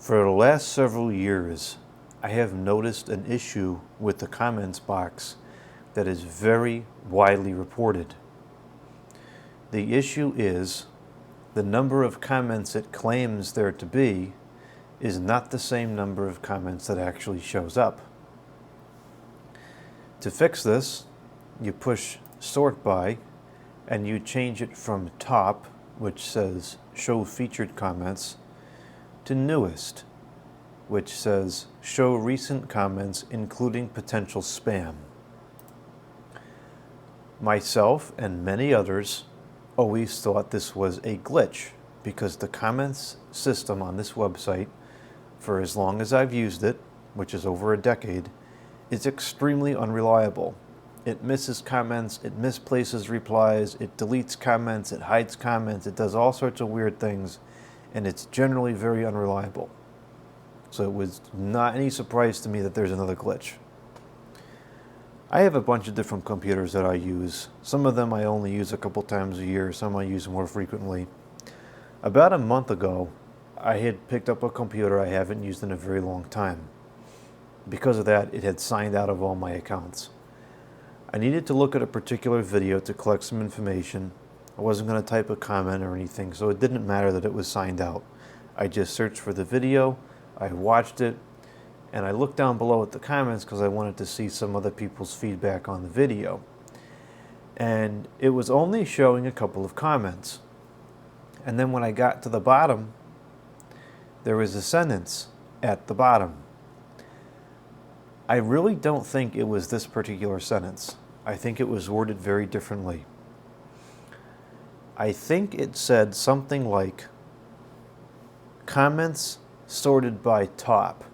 For the last several years, I have noticed an issue with the comments box that is very widely reported. The issue is the number of comments it claims there to be is not the same number of comments that actually shows up. To fix this, you push sort by and you change it from top, which says show featured comments, to newest, which says show recent comments including potential spam. Myself and many others always thought this was a glitch because the comments system on this website, for as long as I've used it, which is over a decade, is extremely unreliable. It misses comments, it misplaces replies, it deletes comments, it hides comments, it does all sorts of weird things, and it's generally very unreliable. So it was not any surprise to me that there's another glitch. I have a bunch of different computers that I use. Some of them I only use a couple times a year, some I use more frequently. About a month ago, I had picked up a computer I haven't used in a very long time. Because of that, it had signed out of all my accounts. I needed to look at a particular video to collect some information. I wasn't going to type a comment or anything, so it didn't matter that it was signed out. I just searched for the video, I watched it, and I looked down below at the comments because I wanted to see some other people's feedback on the video. And it was only showing a couple of comments. And then when I got to the bottom, there was a sentence at the bottom. I really don't think it was this particular sentence. I think it was worded very differently. I think it said something like, comments sorted by top,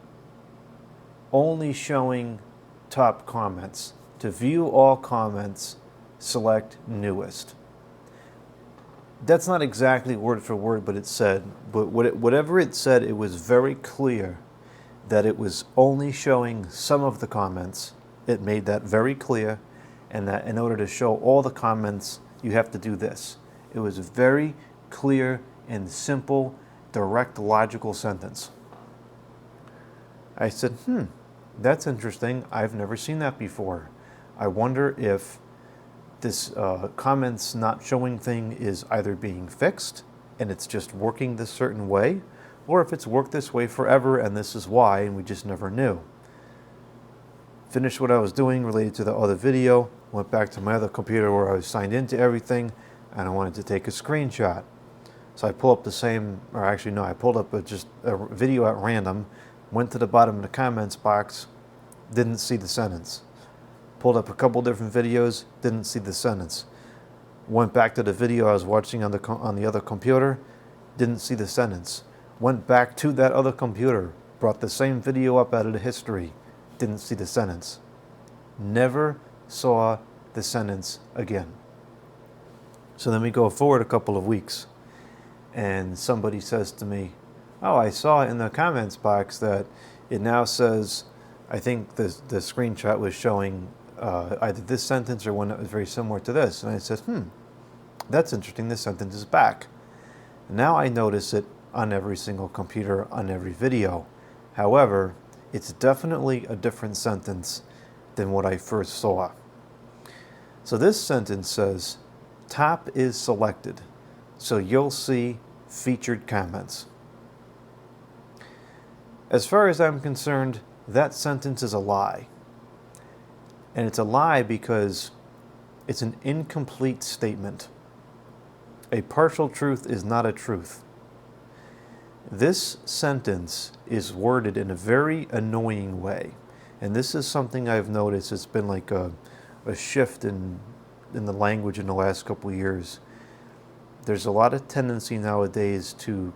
only showing top comments. To view all comments, select newest. That's not exactly word for word, but whatever it said, it was very clear that it was only showing some of the comments. It made that very clear, and that in order to show all the comments, you have to do this. It was a very clear and simple, direct, logical sentence. I said, that's interesting. I've never seen that before. I wonder if this comments not showing thing is either being fixed and it's just working this certain way, or if it's worked this way forever and this is why and we just never knew. Finished what I was doing related to the other video, went back to my other computer where I was signed into everything, and I wanted to take a screenshot. So I pulled up I pulled up just a video at random, went to the bottom of the comments box, didn't see the sentence. Pulled up a couple different videos, didn't see the sentence. Went back to the video I was watching on the other computer, didn't see the sentence. Went back to that other computer, brought the same video up out of the history, didn't see the sentence. Never saw the sentence again. So then we go forward a couple of weeks, and somebody says to me, oh, I saw in the comments box that it now says, I think the screenshot was showing either this sentence or one that was very similar to this. And I said, that's interesting, this sentence is back. Now I notice it on every single computer, on every video. However, it's definitely a different sentence than what I first saw. So this sentence says, top is selected, so you'll see featured comments. As far as I'm concerned, that sentence is a lie. And it's a lie because it's an incomplete statement. A partial truth is not a truth. This sentence is worded in a very annoying way. And this is something I've noticed. It's been like a shift in the language in the last couple of years. There's a lot of tendency nowadays to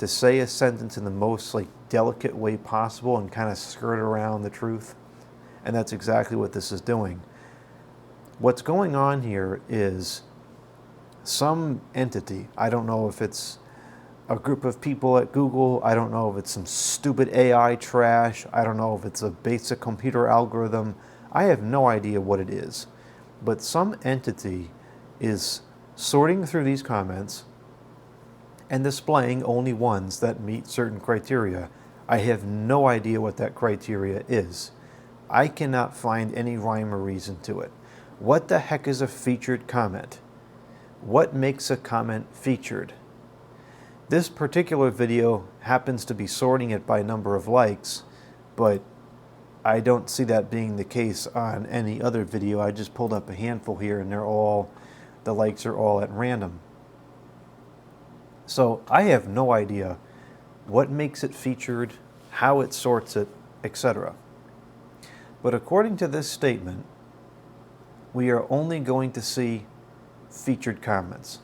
say a sentence in the most delicate way possible and kind of skirt around the truth. And that's exactly what this is doing. What's going on here is some entity, I don't know if it's a group of people at Google, I don't know if it's some stupid AI trash, I don't know if it's a basic computer algorithm, I have no idea what it is. But some entity is sorting through these comments and displaying only ones that meet certain criteria. I have no idea what that criteria is. I cannot find any rhyme or reason to it. What the heck is a featured comment? What makes a comment featured? This particular video happens to be sorting it by number of likes, but I don't see that being the case on any other video. I just pulled up a handful here and the likes are all at random. So I have no idea what makes it featured, how it sorts it, etc. But according to this statement, we are only going to see featured comments.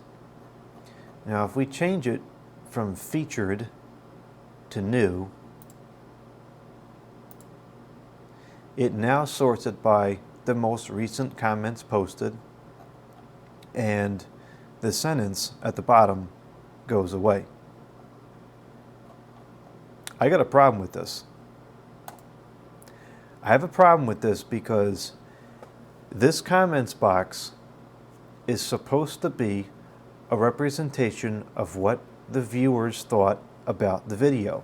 Now if we change it from featured to new, it now sorts it by the most recent comments posted, and the sentence at the bottom goes away. I got a problem with this. I have a problem with this because this comments box is supposed to be a representation of what the viewers thought about the video.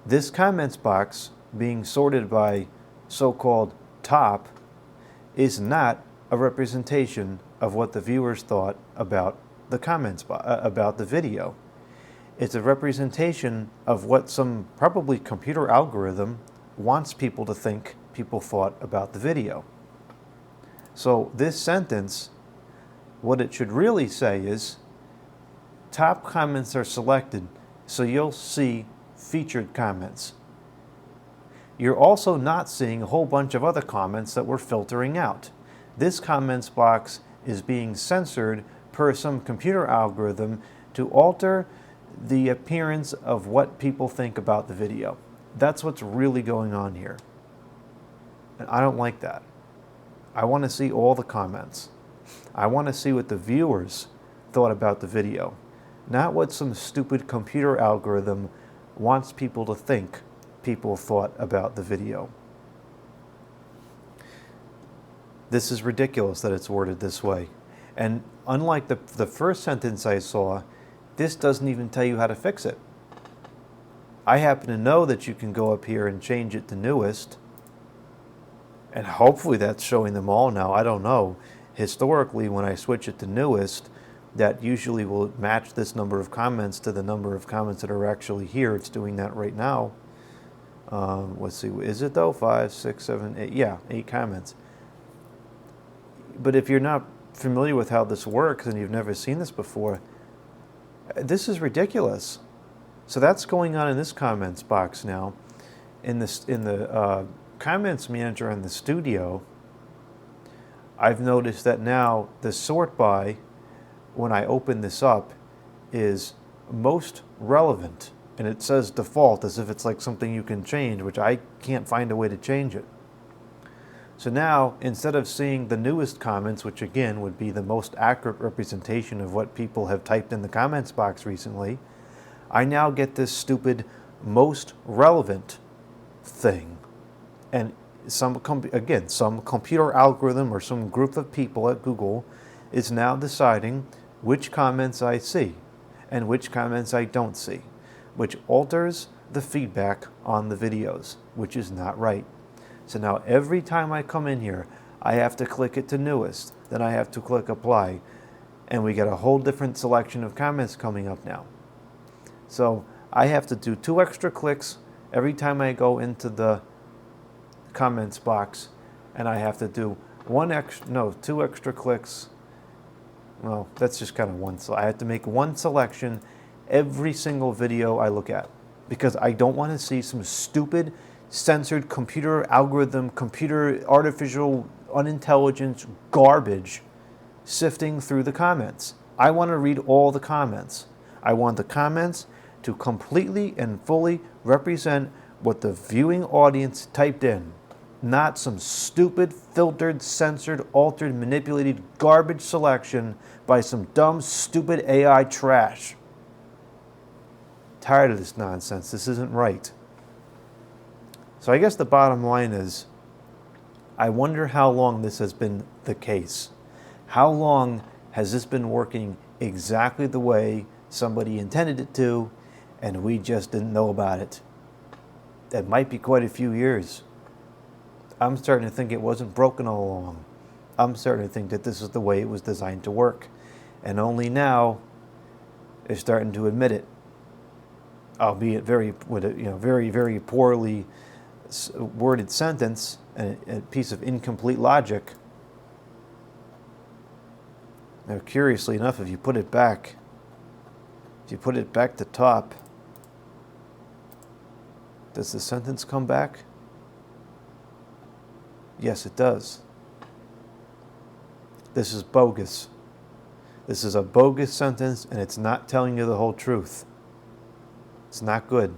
This comments box being sorted by so-called top is not a representation of what the viewers thought about the comments about the video. It's a representation of what some probably computer algorithm wants people to think people thought about the video. So this sentence, what it should really say is, top comments are selected, so you'll see featured comments. You're also not seeing a whole bunch of other comments that we're filtering out. This comments box is being censored per some computer algorithm to alter the appearance of what people think about the video. That's what's really going on here. And I don't like that. I want to see all the comments. I want to see what the viewers thought about the video, not what some stupid computer algorithm wants people to think people thought about the video. This is ridiculous that it's worded this way. And unlike the first sentence I saw, this doesn't even tell you how to fix it. I happen to know that you can go up here and change it to newest, and hopefully that's showing them all now. I don't know. Historically, when I switch it to newest, that usually will match this number of comments to the number of comments that are actually here. It's doing that right now. Let's see, is it though? 5, 6, 7, 8, yeah, 8 comments. But if you're not familiar with how this works and you've never seen this before, this is ridiculous. So that's going on in this comments box now. In the comments manager in the studio, I've noticed that now the sort by, when I open this up, is most relevant. And it says default as if it's like something you can change, which I can't find a way to change it. So now, instead of seeing the newest comments, which again would be the most accurate representation of what people have typed in the comments box recently, I now get this stupid most relevant thing. And some computer algorithm or some group of people at Google is now deciding which comments I see and which comments I don't see, which alters the feedback on the videos, which is not right. So now every time I come in here, I have to click it to newest, then I have to click apply, and we get a whole different selection of comments coming up now. So I have to do 2 extra clicks every time I go into the comments box, and I have to do 2 extra clicks. Well, that's just kind of one. So I have to make one selection every single video I look at, because I don't want to see some stupid censored computer algorithm, computer artificial unintelligence garbage sifting through the comments. I want to read all the comments. I want the comments to completely and fully represent what the viewing audience typed in, not some stupid, filtered, censored, altered, manipulated garbage selection by some dumb, stupid AI trash. Tired of this nonsense. This isn't right. So I guess the bottom line is, I wonder how long this has been the case. How long has this been working exactly the way somebody intended it to, and we just didn't know about it. That might be quite a few years. I'm starting to think it wasn't broken all along. I'm starting to think that this is the way it was designed to work. And only now they're starting to admit it, albeit with a very, very poorly worded sentence and a piece of incomplete logic. Now, curiously enough, if you put it back to top, does the sentence come back? Yes, it does. This is bogus. This is a bogus sentence, and it's not telling you the whole truth. It's not good.